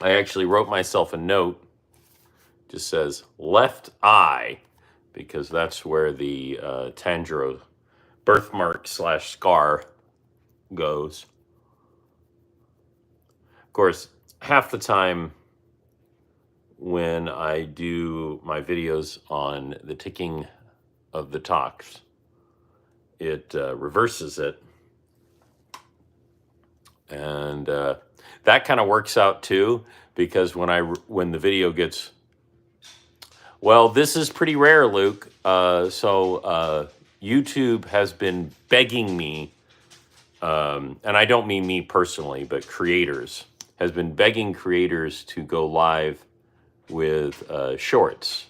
I actually wrote myself a note, just says left eye, because that's where the Tanjaro birthmark / scar goes. Of course, half the time when I do my videos on the ticking of the talks, it reverses it. And that kind of works out too, because when the video gets, well, this is pretty rare, Luke. So YouTube has been begging me, and I don't mean me personally, but creators, has been begging creators to go live with shorts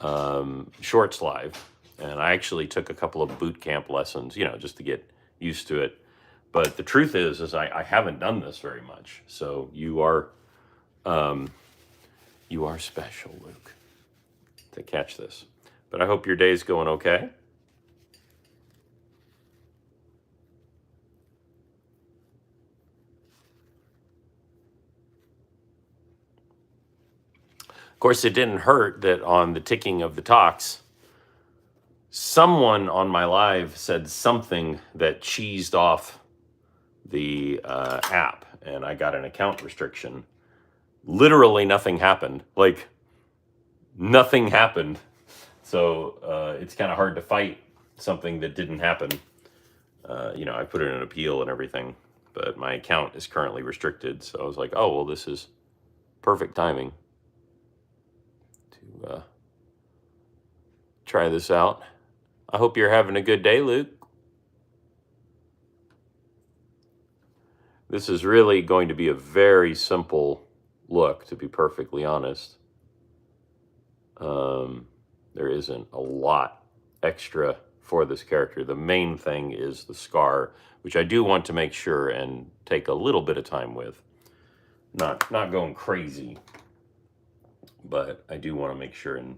live. And I actually took a couple of boot camp lessons, just to get used to it. But the truth is I haven't done this very much. So you are special, Luke, to catch this. But I hope your day's going okay. Of course, it didn't hurt that on the ticking of the talks, someone on my live said something that cheesed off the app, and I got an account restriction. Literally nothing happened. Like, nothing happened. So it's kind of hard to fight something that didn't happen. I put in an appeal and everything, but my account is currently restricted. So I was like, oh, well, this is perfect timing to try this out. I hope you're having a good day, Luke. This is really going to be a very simple look, to be perfectly honest. There isn't a lot extra for this character. The main thing is the scar, which I do want to make sure and take a little bit of time with. Not going crazy, but I do want to make sure and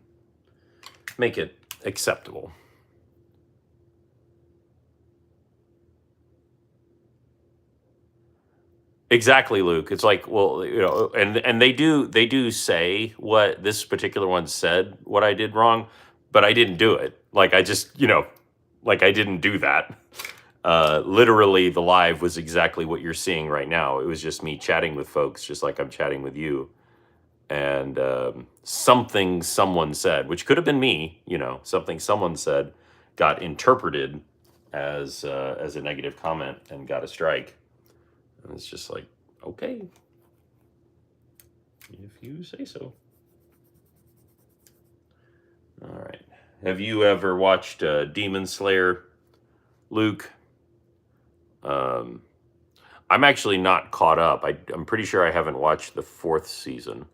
make it acceptable. Exactly, Luke. It's like, well, and they do say what this particular one said, what I did wrong, but I didn't do it. Like, I just, like, I didn't do that. Literally, the live was exactly what you're seeing right now. It was just me chatting with folks, just like I'm chatting with you. And something someone said, which could have been me, something someone said got interpreted as a negative comment and got a strike. And it's just like, okay, if you say so. All right. Have you ever watched Demon Slayer, Luke? I'm actually not caught up. I'm pretty sure I haven't watched the 4th season.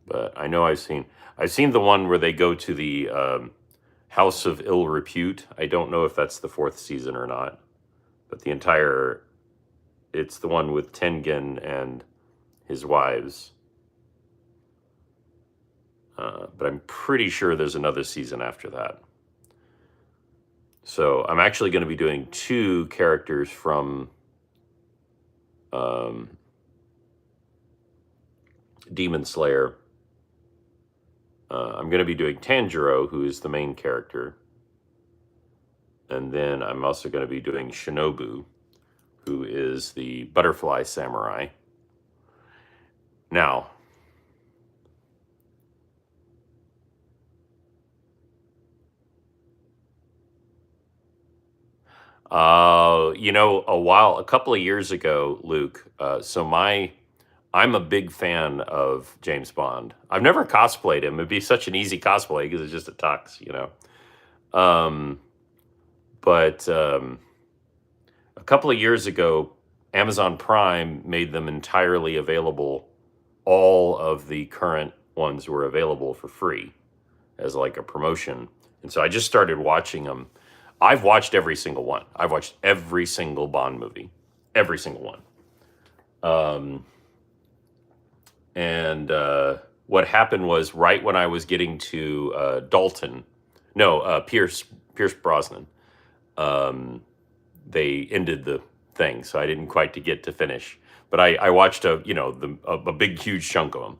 But I know I've seen the one where they go to the House of Ill Repute. I don't know if that's the 4th season or not. But it's the one with Tengen and his wives. But I'm pretty sure there's another season after that. So I'm actually going to be doing 2 characters from Demon Slayer. I'm going to be doing Tanjaro, who is the main character. And then I'm also going to be doing Shinobu, who is the butterfly samurai. Now, a couple of years ago, Luke, I'm a big fan of James Bond. I've never cosplayed him. It'd be such an easy cosplay because it's just a tux, But a couple of years ago, Amazon Prime made them entirely available. All of the current ones were available for free as like a promotion. And so I just started watching them. I've watched every single one. I've watched every single Bond movie. Every single one. And what happened was right when I was getting to Pierce Brosnan, they ended the thing, so I didn't quite get to finish. but I watched a big huge chunk of them.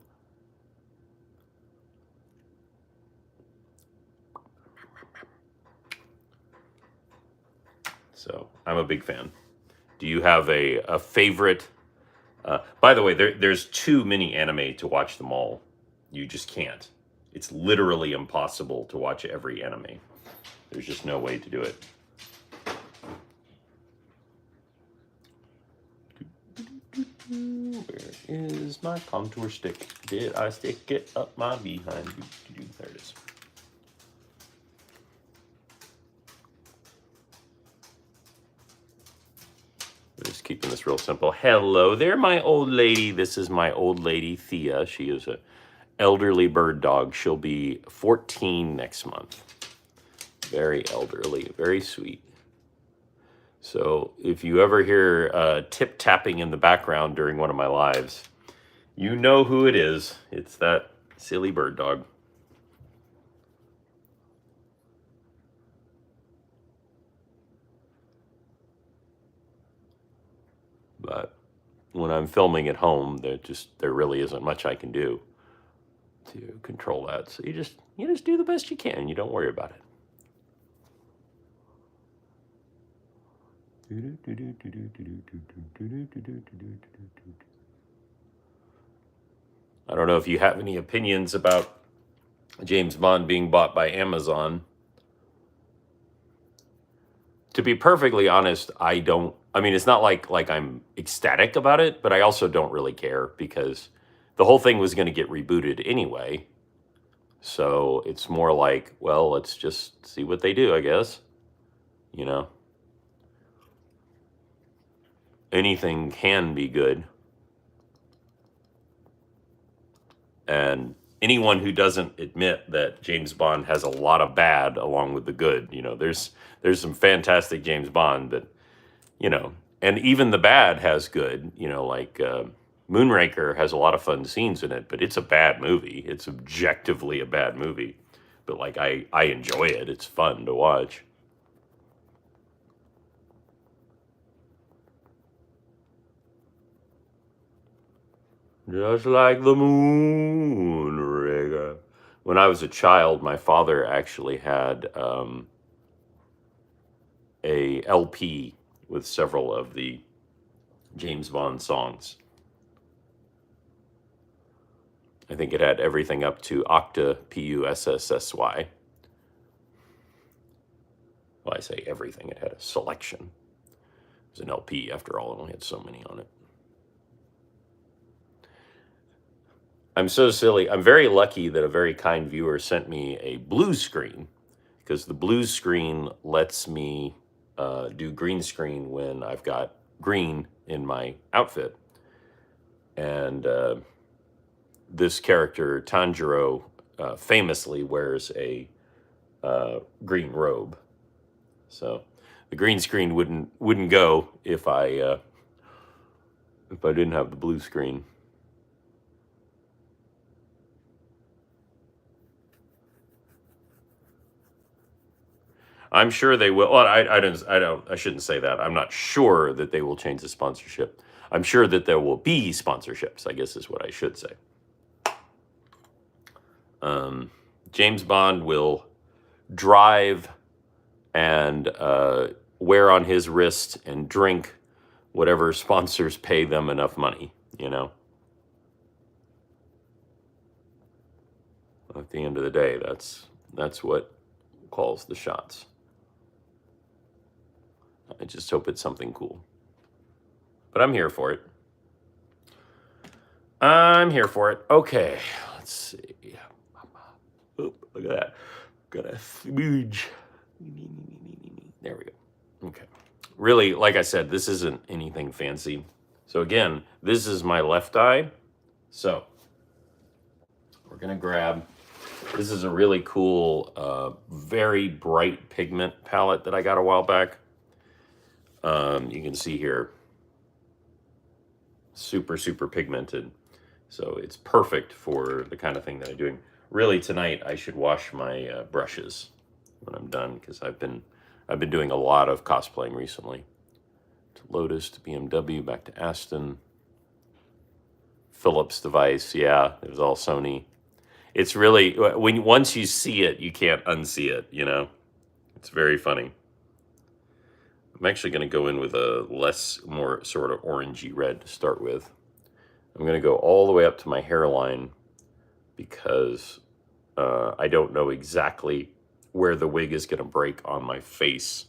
So I'm a big fan. Do you have a favorite? By the way, there's too many anime to watch them all. You just can't. It's literally impossible to watch every anime. There's just no way to do it. Where is my contour stick? Did I stick it up my behind? There it is. We're just keeping this real simple. Hello there, my old lady. This is my old lady, Thea. She is an elderly bird dog. She'll be 14 next month. Very elderly, very sweet. So if you ever hear tip tapping in the background during one of my lives, you know who it is. It's that silly bird dog. But when I'm filming at home, there really isn't much I can do to control that. So you just do the best you can. You don't worry about it. I don't know if you have any opinions about James Bond being bought by Amazon. To be perfectly honest, I don't. I mean, it's not like I'm ecstatic about it, but I also don't really care because the whole thing was going to get rebooted anyway. So it's more like, well, let's just see what they do, I guess. You know, anything can be good. And anyone who doesn't admit that James Bond has a lot of bad along with the good, there's some fantastic James Bond, but, and even the bad has good, like Moonraker has a lot of fun scenes in it, but it's a bad movie. It's objectively a bad movie. But like, I enjoy it. It's fun to watch. Just like the Moonraker. When I was a child, my father actually had a LP with several of the James Bond songs. I think it had everything up to Octa Pussy. Well, I say everything. It had a selection. It was an LP, after all. It only had so many on it. I'm so silly. I'm very lucky that a very kind viewer sent me a blue screen, because the blue screen lets me do green screen when I've got green in my outfit. And this character, Tanjaro, famously wears a green robe. So the green screen wouldn't go if I didn't have the blue screen. I'm sure they will. Well, I shouldn't say that. I'm not sure that they will change the sponsorship. I'm sure that there will be sponsorships, I guess is what I should say. James Bond will drive and wear on his wrist and drink whatever sponsors pay them enough money, At the end of the day, that's what calls the shots. I just hope it's something cool. But I'm here for it. Okay, let's see. Oop, look at that. Got a smooch. There we go. Okay. Really, like I said, this isn't anything fancy. So again, this is my left eye. So we're going to grab, this is a really cool, very bright pigment palette that I got a while back. You can see here, super, super pigmented. So it's perfect for the kind of thing that I'm doing. Really, tonight I should wash my brushes when I'm done, because I've been doing a lot of cosplaying recently. To Lotus, to BMW, back to Aston. Philips device. Yeah, it was all Sony. It's really, once you see it, you can't unsee it, you know? It's very funny. I'm actually going to go in with a more sort of orangey red to start with. I'm going to go all the way up to my hairline because I don't know exactly where the wig is going to break on my face.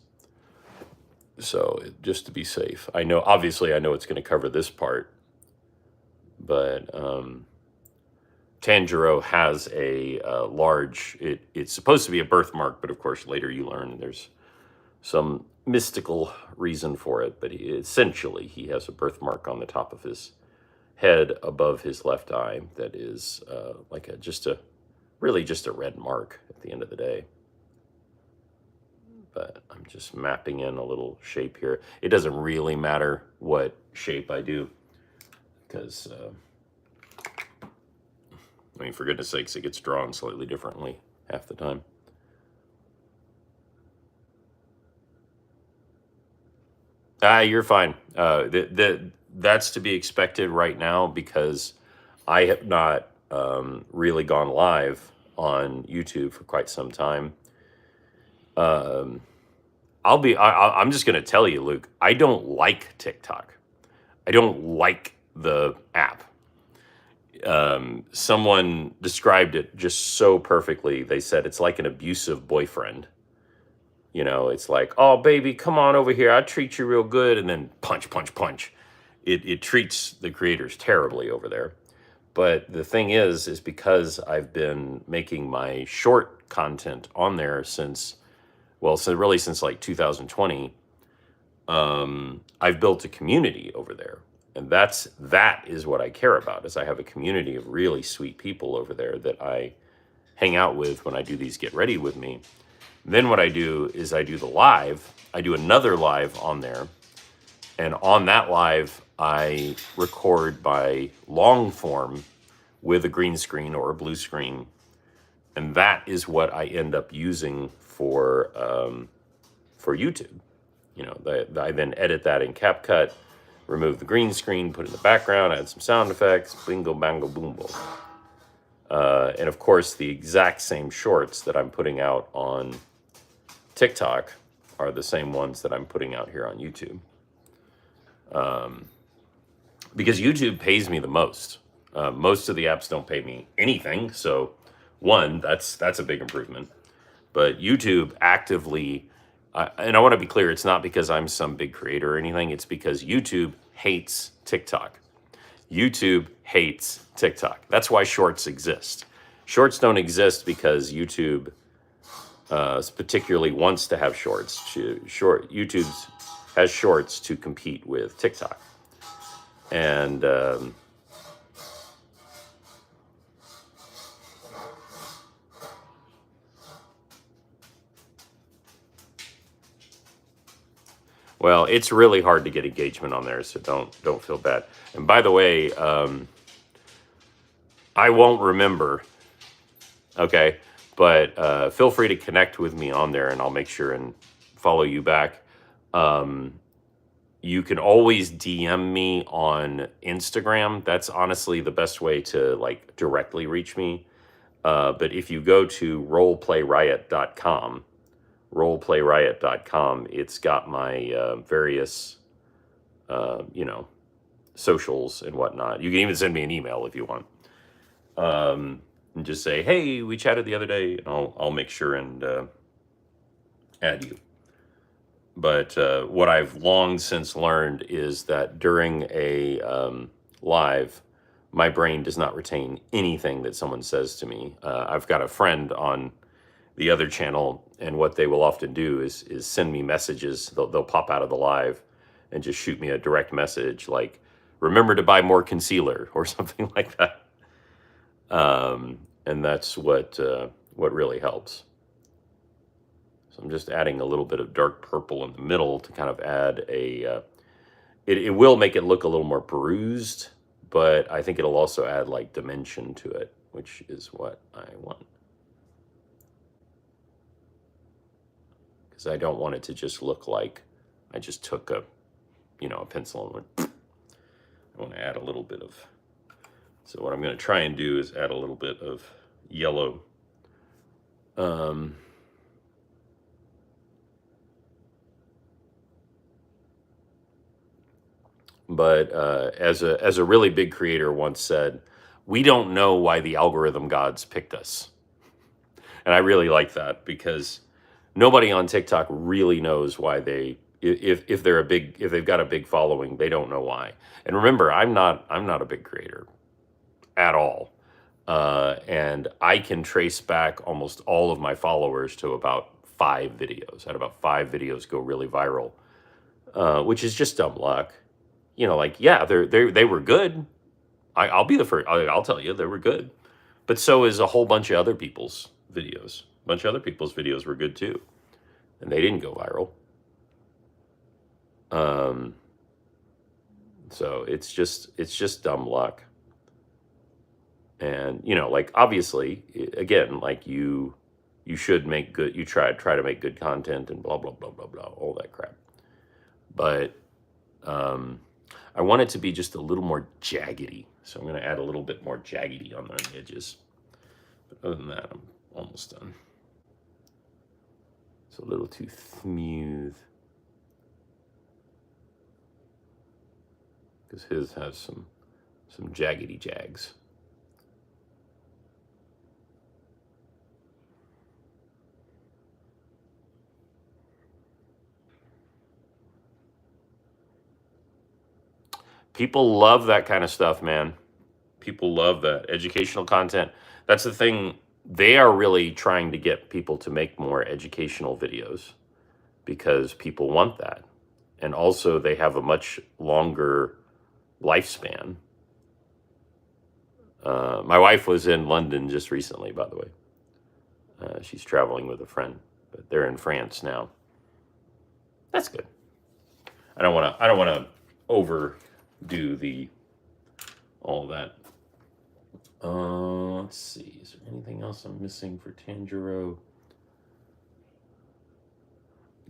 So just to be safe, obviously I know it's going to cover this part, but Tanjaro has a large, it's supposed to be a birthmark, but of course later you learn there's some mystical reason for it, but essentially he has a birthmark on the top of his head above his left eye that is like really just a red mark at the end of the day. But I'm just mapping in a little shape here. It doesn't really matter what shape I do because, I mean, for goodness sakes, it gets drawn slightly differently half the time. You're fine. That's to be expected right now because I have not really gone live on YouTube for quite some time. I'm just going to tell you, Luke, I don't like TikTok. I don't like the app. Someone described it just so perfectly. They said it's like an abusive boyfriend. You know, it's like, oh, baby, come on over here. I treat you real good. And then punch, punch, punch. It treats the creators terribly over there. But the thing is because I've been making my short content on there since like 2020, I've built a community over there. And that is what I care about, is I have a community of really sweet people over there that I hang out with when I do these Get Ready With Me. Then what I do is I do the live. I do another live on there. And on that live, I record by long form with a green screen or a blue screen. And that is what I end up using for YouTube. You know, I then edit that in CapCut, remove the green screen, put it in the background, add some sound effects, bingo, bango, boom, boom. And of course, the exact same shorts that I'm putting out on TikTok are the same ones that I'm putting out here on YouTube. Because YouTube pays me the most. Most of the apps don't pay me anything. So one, that's a big improvement. But YouTube actively, and I want to be clear, it's not because I'm some big creator or anything. It's because YouTube hates TikTok. YouTube hates TikTok. That's why shorts exist. Shorts don't exist because YouTube particularly wants to have shorts. YouTube has shorts to compete with TikTok. And well, it's really hard to get engagement on there, so don't feel bad. And by the way, I won't remember, okay? But feel free to connect with me on there, and I'll make sure and follow you back. You can always DM me on Instagram. That's honestly the best way to like directly reach me. But if you go to roleplayrriot.com, it's got my various, socials and whatnot. You can even send me an email if you want. And just say, hey, we chatted the other day, and I'll make sure and add you. But what I've long since learned is that during a live, my brain does not retain anything that someone says to me. I've got a friend on the other channel, and what they will often do is send me messages. They'll pop out of the live and just shoot me a direct message like, remember to buy more concealer or something like that. And that's what really helps. So I'm just adding a little bit of dark purple in the middle to kind of add it will make it look a little more bruised, but I think it'll also add like dimension to it, which is what I want. Because I don't want it to just look like I just took a pencil and went. I want to add a little bit of So what I'm going to try and do is add a little bit of yellow. But as a really big creator once said, we don't know why the algorithm gods picked us. And I really like that, because nobody on TikTok really knows why if they're if they've got a big following, they don't know why. And remember, I'm not a big creator at all. And I can trace back almost all of my followers to about 5 videos. I had about 5 videos go really viral, which is just dumb luck. You know, like, yeah, they were good. I'll be the first. I'll tell you, they were good. But so is a whole bunch of other people's videos. A bunch of other people's videos were good too, and they didn't go viral. So it's just dumb luck. And you know, like, obviously, again, like, you should make good. You try to make good content and blah blah blah blah blah, all that crap. But I want it to be just a little more jaggedy. So I'm going to add a little bit more jaggedy on the edges. But other than that, I'm almost done. It's a little too smooth, because his has some jaggedy jags. People love that kind of stuff, man. People love that educational content. That's the thing. They are really trying to get people to make more educational videos, because people want that. And also, they have a much longer lifespan. My wife was in London just recently, by the way. She's traveling with a friend, but they're in France now. That's good. I don't want to overdo all that. Let's see. Is there anything else I'm missing for Tanjaro?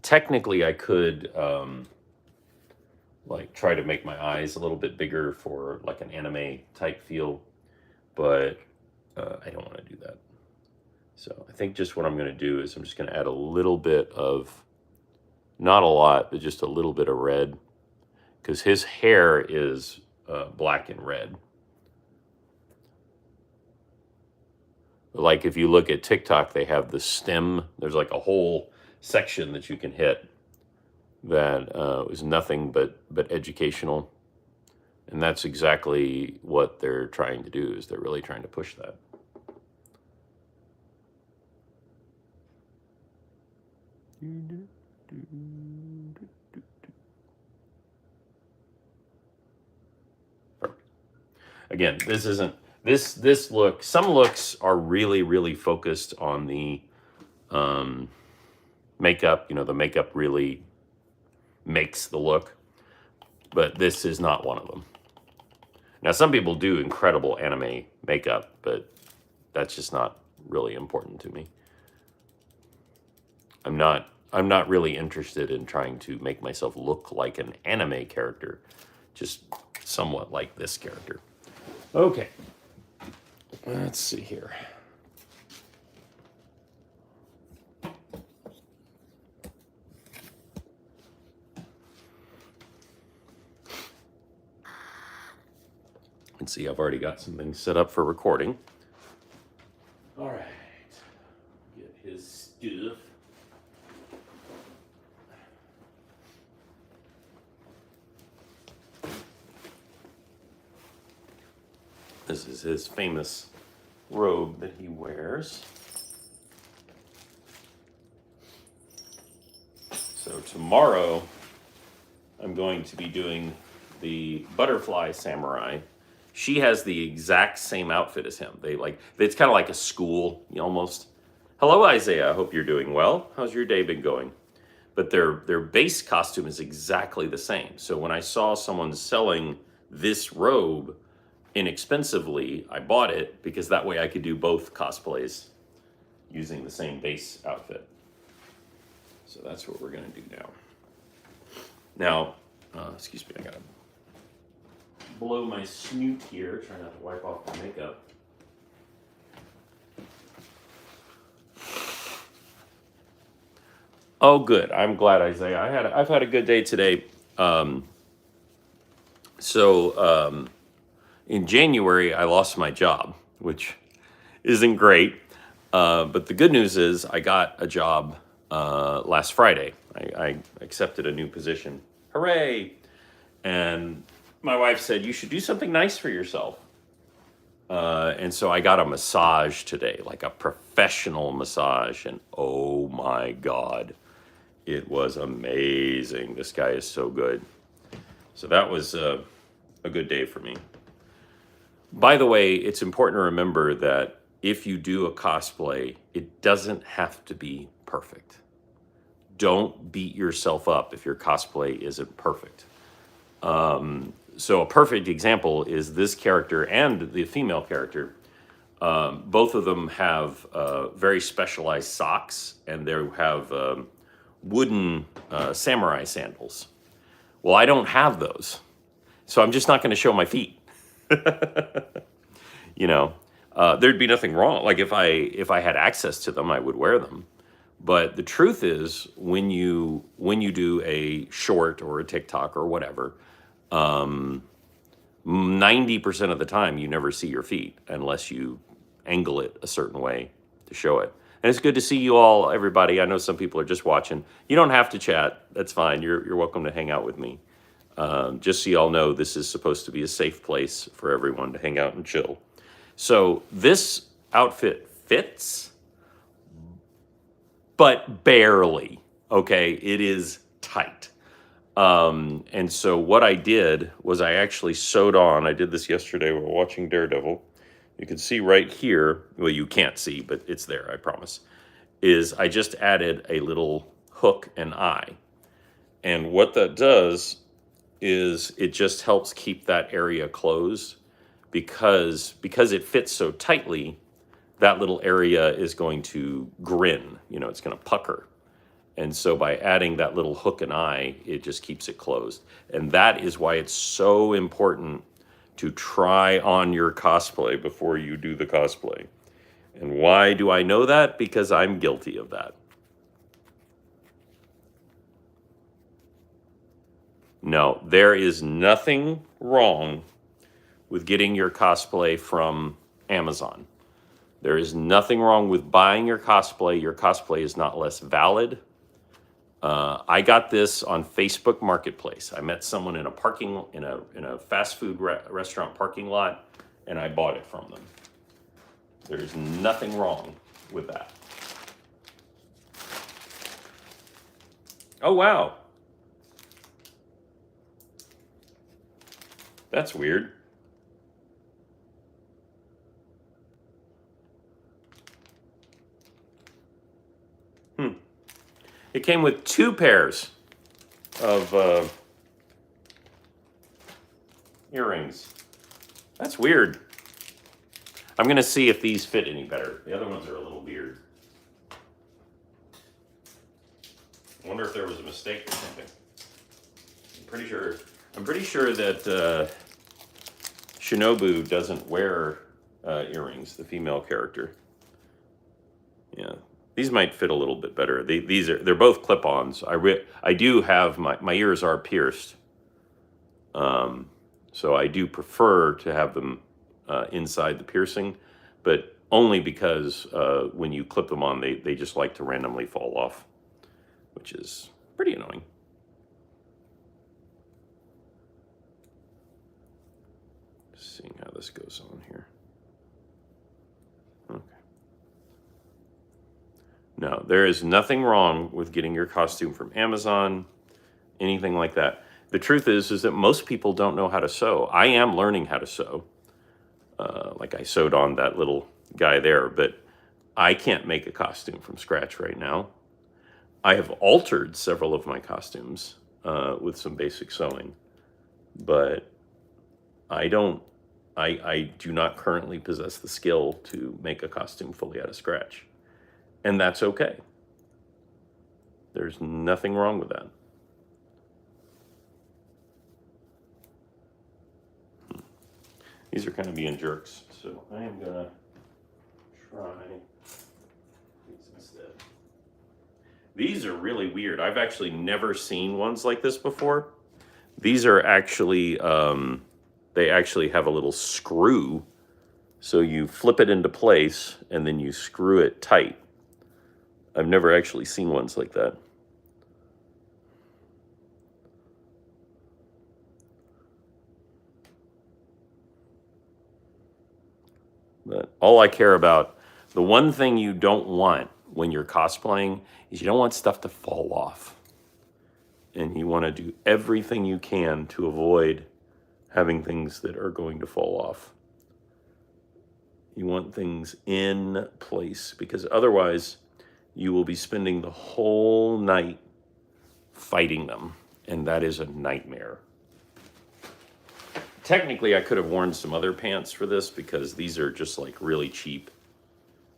Technically, I could like try to make my eyes a little bit bigger for like an anime type feel, but I don't want to do that. So I think just what I'm going to do is I'm just going to add a little bit of, not a lot, but just a little bit of red, because his hair is black and red. Like, if you look at TikTok, they have the stem. There's like a whole section that you can hit that is nothing but educational. And that's exactly what they're trying to do, is they're really trying to push that. Again, this isn't this look. Some looks are really focused on the makeup. You know, the makeup really makes the look, but this is not one of them. Now, some people do incredible anime makeup, but that's just not really important to me. I'm not really interested in trying to make myself look like an anime character, just somewhat like this character. Okay, let's see here. Let's see, I've already got something set up for recording. All right, get his stuff. This is his famous robe that he wears. So tomorrow, I'm going to be doing the butterfly samurai. She has the exact same outfit as him. It's kind of like a school, almost. Hello, Isaiah. I hope you're doing well. How's your day been going? But their base costume is exactly the same. So when I saw someone selling this robe inexpensively, I bought it, because that way I could do both cosplays using the same base outfit. So that's what we're going to do now. Now, excuse me, I got to blow my snoot here. Try not to wipe off the makeup. Oh, good. I'm glad, Isaiah. I've had a good day today. So in January, I lost my job, which isn't great. But the good news is I got a job last Friday. I accepted a new position. Hooray! And my wife said, you should do something nice for yourself. And so I got a massage today, like a professional massage. And oh my God, it was amazing. This guy is so good. So that was a good day for me. By the way, it's important to remember that if you do a cosplay, it doesn't have to be perfect. Don't beat yourself up if your cosplay isn't perfect. So a perfect example is this character and the female character. Both of them have very specialized socks, and they have wooden samurai sandals. Well, I don't have those, so I'm just not going to show my feet. You know, there'd be nothing wrong. Like if I had access to them, I would wear them. But the truth is, when you do a short or a TikTok or whatever, 90% of the time you never see your feet unless you angle it a certain way to show it. And it's good to see you all, everybody. I know some people are just watching. You don't have to chat. That's fine. You're welcome to hang out with me. Just so you all know, this is supposed to be a safe place for everyone to hang out and chill. So this outfit fits, but barely. Okay, it is tight. And so what I did was I actually sewed on. I did this yesterday while watching Daredevil. You can see right here. Well, you can't see, but it's there. I promise. Is I just added a little hook and eye, and what that does is it just helps keep that area closed because it fits so tightly. That little area is going to grin. You know, it's going to pucker. And so by adding that little hook and eye, it just keeps it closed. And that is why it's so important to try on your cosplay before you do the cosplay. And why do I know that? Because I'm guilty of that. No, there is nothing wrong with getting your cosplay from Amazon. There is nothing wrong with buying your cosplay. Your cosplay is not less valid. I got this on Facebook Marketplace. I met someone in a fast food restaurant parking lot, and I bought it from them. There's nothing wrong with that. Oh wow, that's weird. It came with 2 pairs of earrings. That's weird. I'm going to see if these fit any better. The other ones are a little weird. I wonder if there was a mistake or something. I'm pretty sure that Shinobu doesn't wear earrings, the female character. Yeah. These might fit a little bit better. They're both clip-ons. I do have my ears are pierced, so I do prefer to have them inside the piercing, but only because when you clip them on, they just like to randomly fall off, which is pretty annoying. Seeing how this goes on here. No, there is nothing wrong with getting your costume from Amazon, anything like that. The truth is that most people don't know how to sew. I am learning how to sew. Like I sewed on that little guy there, but I can't make a costume from scratch right now. I have altered several of my costumes with some basic sewing, but I do not currently possess the skill to make a costume fully out of scratch. And that's okay. There's nothing wrong with that. These are kind of being jerks, so I am gonna try these instead. These are really weird. I've actually never seen ones like this before. These are actually, they actually have a little screw. So you flip it into place and then you screw it tight. I've never actually seen ones like that. But all I care about, the one thing you don't want when you're cosplaying is you don't want stuff to fall off. And you want to do everything you can to avoid having things that are going to fall off. You want things in place because otherwise you will be spending the whole night fighting them. And that is a nightmare. Technically, I could have worn some other pants for this because these are just like really cheap.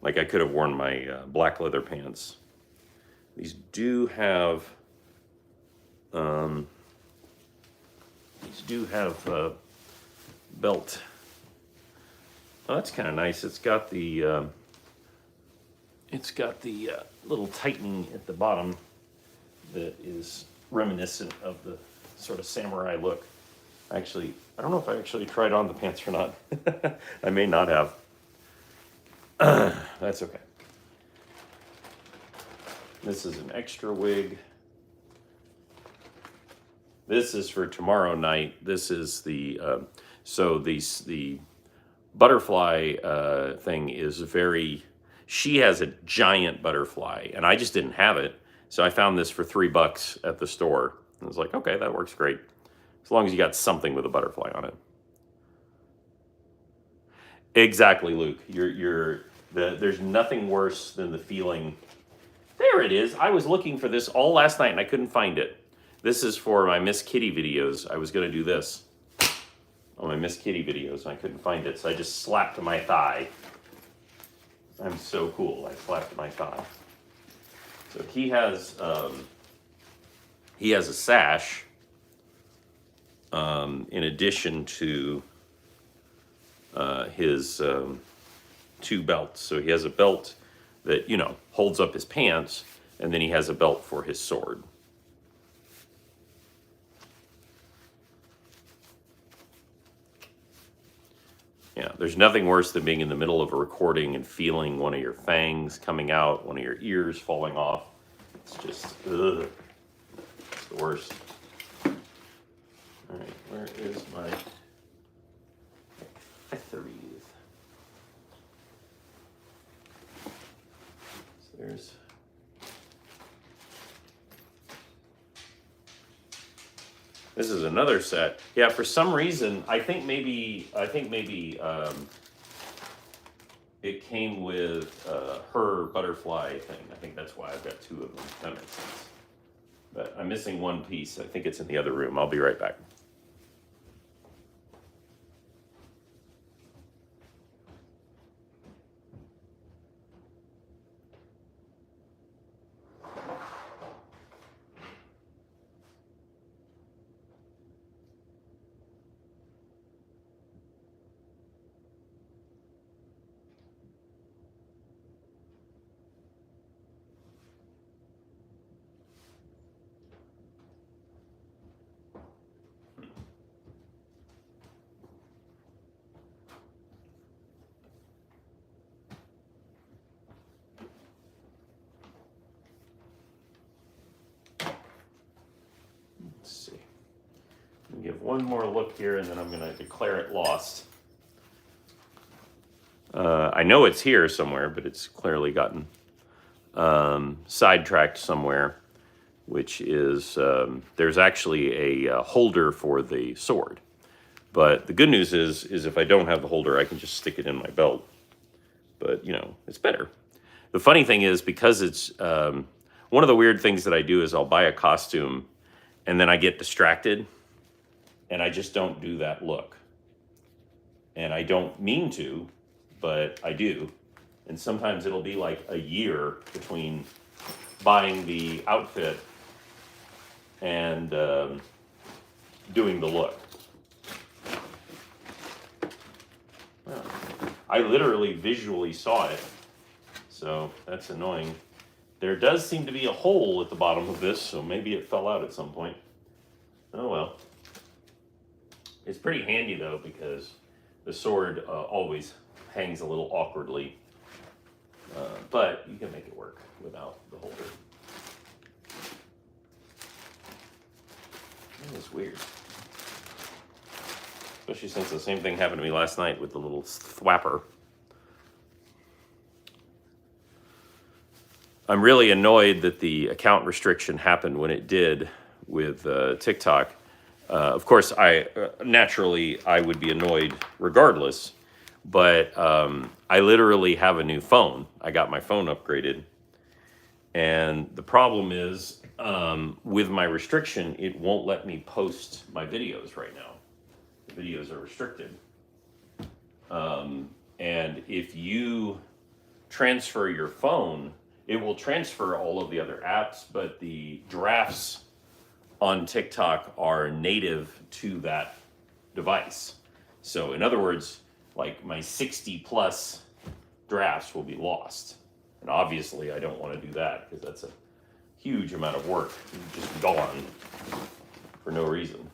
Like I could have worn my black leather pants. These do have belt. Oh, that's kind of nice. It's got the little tightening at the bottom that is reminiscent of the sort of samurai look. Actually, I don't know if I actually tried on the pants or not. I may not have. That's okay. This is an extra wig. This is for tomorrow night. This is the, the butterfly thing is very, she has a giant butterfly and I just didn't have it. So I found this for $3 at the store. I was like, okay, that works great. As long as you got something with a butterfly on it. Exactly, Luke. There's nothing worse than the feeling. There it is. I was looking for this all last night and I couldn't find it. This is for my Miss Kitty videos. I was going to do this on my Miss Kitty videos and I couldn't find it. So I just slapped my thigh. I'm so cool. I slapped my thigh. So he has a sash in addition to his 2 belts. So he has a belt that, you know, holds up his pants, and then he has a belt for his sword. Yeah, there's nothing worse than being in the middle of a recording and feeling one of your fangs coming out, one of your ears falling off. It's just, ugh. It's the worst. All right, where is my accessories? So there's... This is another set. Yeah, for some reason, I think maybe it came with her butterfly thing. I think that's why I've got 2 of them. That makes sense. But I'm missing one piece. I think it's in the other room. I'll be right back. Give one more look here and then I'm going to declare it lost. I know it's here somewhere, but it's clearly gotten sidetracked somewhere, which is there's actually a holder for the sword. But the good news is if I don't have the holder, I can just stick it in my belt. But, you know, it's better. The funny thing is, because it's one of the weird things that I do is I'll buy a costume and then I get distracted. And I just don't do that look. And I don't mean to, but I do. And sometimes it'll be like a year between buying the outfit and doing the look. Well, I literally visually saw it, so that's annoying. There does seem to be a hole at the bottom of this, so maybe it fell out at some point. Oh well. It's pretty handy though, because the sword always hangs a little awkwardly, but you can make it work without the holder. It's weird. Especially since the same thing happened to me last night with the little thwapper. I'm really annoyed that the account restriction happened when it did with TikTok. Of course, naturally I would be annoyed regardless, but I literally have a new phone. I got my phone upgraded, and the problem is with my restriction, it won't let me post my videos right now. The videos are restricted, and if you transfer your phone, it will transfer all of the other apps, but the drafts on TikTok are native to that device. So in other words, like my 60 plus drafts will be lost. And obviously I don't want to do that because that's a huge amount of work just gone for no reason.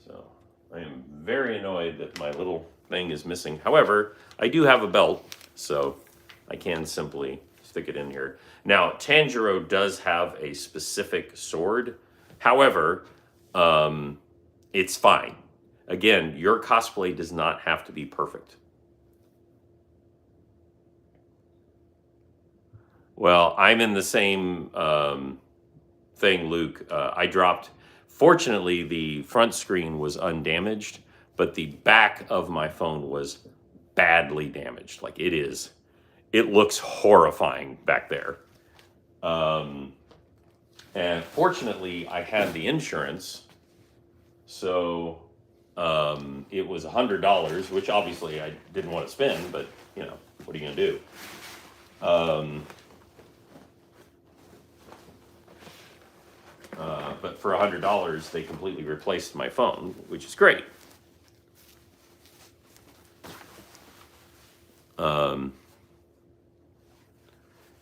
So I am very annoyed that my little thing is missing. However, I do have a belt, so I can simply stick it in here. Now, Tanjaro does have a specific sword. However, it's fine. Again, your cosplay does not have to be perfect. Well, I'm in the same thing, Luke. I dropped, fortunately, the front screen was undamaged, but the back of my phone was badly damaged. Like it looks horrifying back there. And fortunately, I had the insurance, so it was $100, which obviously I didn't want to spend, but you know, what are you gonna do? But for $100, they completely replaced my phone, which is great.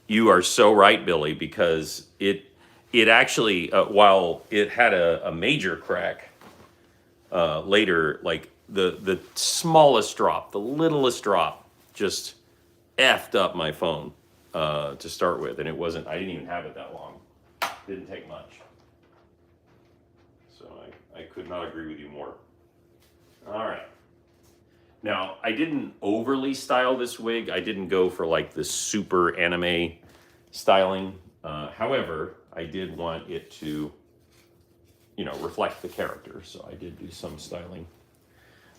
You are so right, Billy, because it actually, while it had a major crack later, like the smallest drop, the littlest drop, just effed up my phone to start with, and I didn't even have it that long. Didn't take much. So I could not agree with you more. All right. Now, I didn't overly style this wig. I didn't go for like this super anime styling. However, I did want it to, you know, reflect the character. So I did do some styling.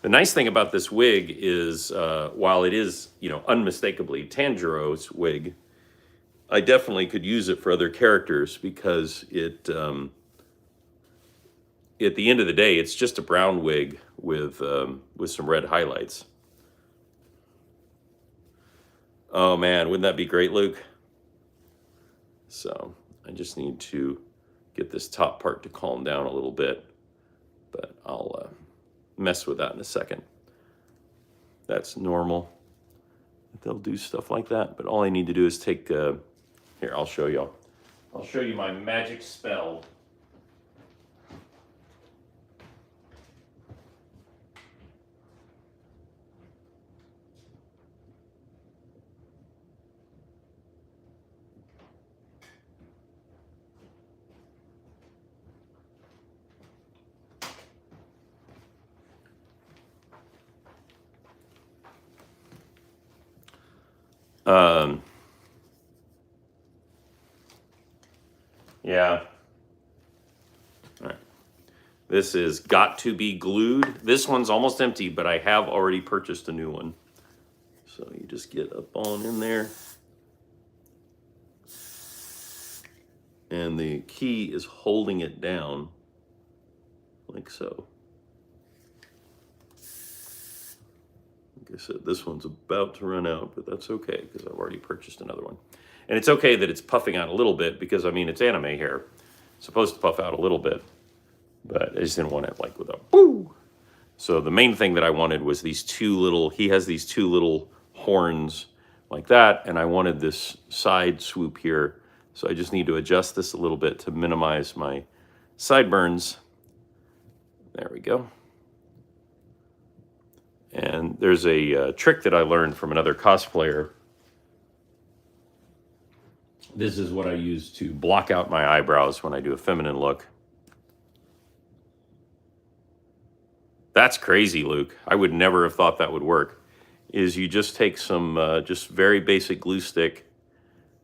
The nice thing about this wig is, while it is, you know, unmistakably Tanjaro's wig, I definitely could use it for other characters because it, at the end of the day, it's just a brown wig with some red highlights. Oh man, wouldn't that be great, Luke? So I just need to get this top part to calm down a little bit, but I'll mess with that in a second. That's normal. They'll do stuff like that, but all I need to do is take, here, I'll show y'all. I'll show you my magic spell. Yeah. All right. This is Got to Be Glued. This one's almost empty, but I have already purchased a new one. So you just get up on in there. And the key is holding it down like so. Like I said, this one's about to run out, but that's okay because I've already purchased another one. And it's okay that it's puffing out a little bit because, I mean, it's anime hair. It's supposed to puff out a little bit. but I just didn't want it like with a boo. So the main thing that I wanted was these two little, he has these two little horns like that, and I wanted this side swoop here. So I just need to adjust this a little bit to minimize my sideburns. There we go. And there's a trick that I learned from another cosplayer. This is what I use to block out my eyebrows when I do a feminine look. That's crazy, Luke. I would never have thought that would work. Is you just take some just very basic glue stick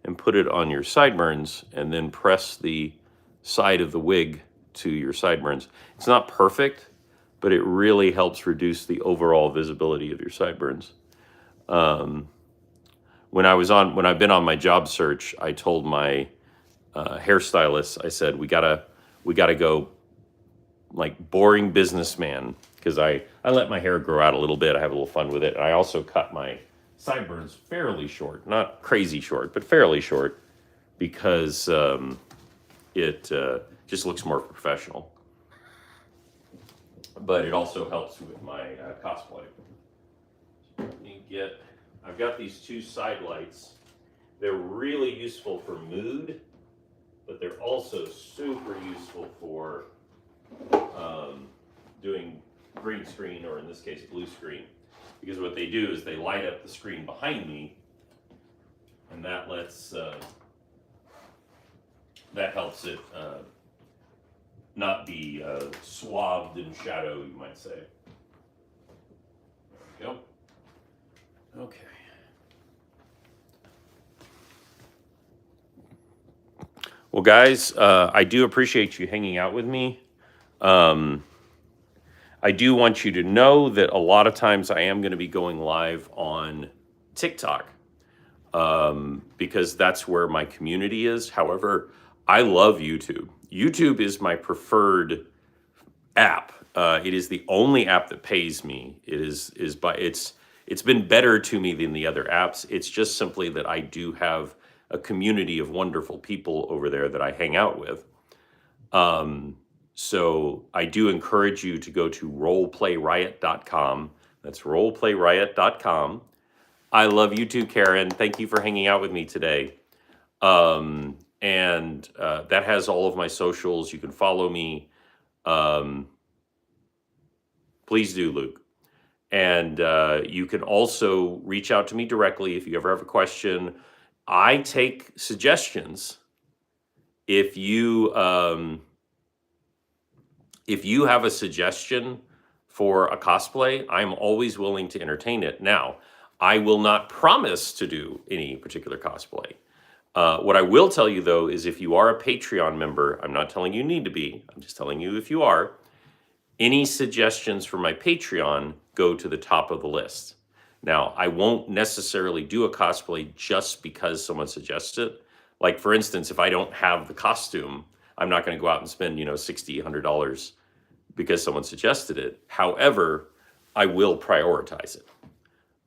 and put it on your sideburns and then press the side of the wig to your sideburns. It's not perfect, but it really helps reduce the overall visibility of your sideburns. When I've been on my job search, I told my hairstylist, I said, we gotta go like boring businessman, because I let my hair grow out a little bit. I have a little fun with it. And I also cut my sideburns fairly short, not crazy short, but fairly short, because it just looks more professional. But it also helps with my cosplay. I've got these two side lights. They're really useful for mood, but they're also super useful for doing green screen, or in this case blue screen, because what they do is they light up the screen behind me, and that helps it not be swathed in shadow, you might say. There we go. Okay. Well, guys, I do appreciate you hanging out with me. I do want you to know that a lot of times I am going to be going live on TikTok, because that's where my community is. However, I love YouTube. YouTube is my preferred app. It is the only app that pays me. It's been better to me than the other apps. It's just simply that I do have a community of wonderful people over there that I hang out with. So I do encourage you to go to roleplayrriot.com. That's roleplayrriot.com. I love you too, Karen. Thank you for hanging out with me today. And that has all of my socials. You can follow me. Please do, Luke. And you can also reach out to me directly if you ever have a question. I take suggestions. If you have a suggestion for a cosplay, I'm always willing to entertain it. Now, I will not promise to do any particular cosplay. What I will tell you, though, is if you are a Patreon member, I'm not telling you need to be, I'm just telling you if you are, any suggestions for my Patreon go to the top of the list. Now, I won't necessarily do a cosplay just because someone suggests it. Like, for instance, if I don't have the costume, I'm not going to go out and spend, $60, $100 because someone suggested it. However, I will prioritize it.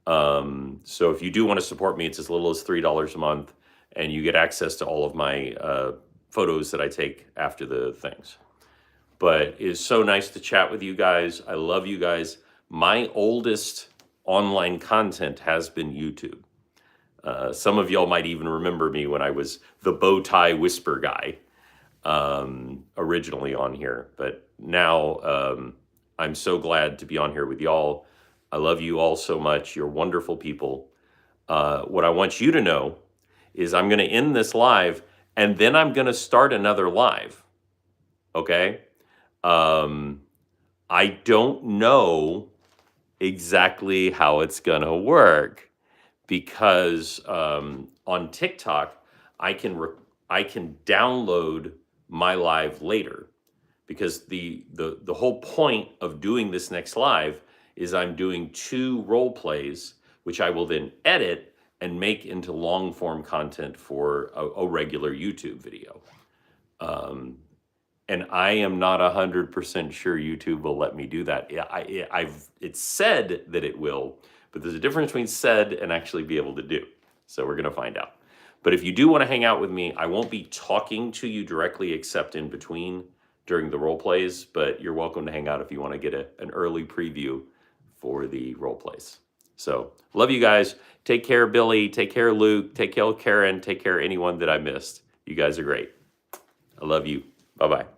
So if you do want to support me, it's as little as $3 a month, and you get access to all of my photos that I take after the things. But it's so nice to chat with you guys. I love you guys. My oldest online content has been YouTube. Some of y'all might even remember me when I was the bow tie whisper guy, originally on here. But now I'm so glad to be on here with y'all. I love you all so much. You're wonderful people. What I want you to know is I'm going to end this live, and then I'm going to start another live. Okay? I don't know exactly how it's going to work, because on TikTok, I can download my live later, because the whole point of doing this next live is I'm doing 2 role plays, which I will then edit and make into long form content for a regular YouTube video. And I am not 100% sure YouTube will let me do that. It's said that it will, but there's a difference between said and actually be able to do. So we're going to find out. But if you do want to hang out with me, I won't be talking to you directly except in between during the role plays, but you're welcome to hang out if you want to get an early preview for the role plays. So love you guys. Take care, Billy. Take care, Luke. Take care, Karen. Take care, anyone that I missed. You guys are great. I love you. Bye-bye.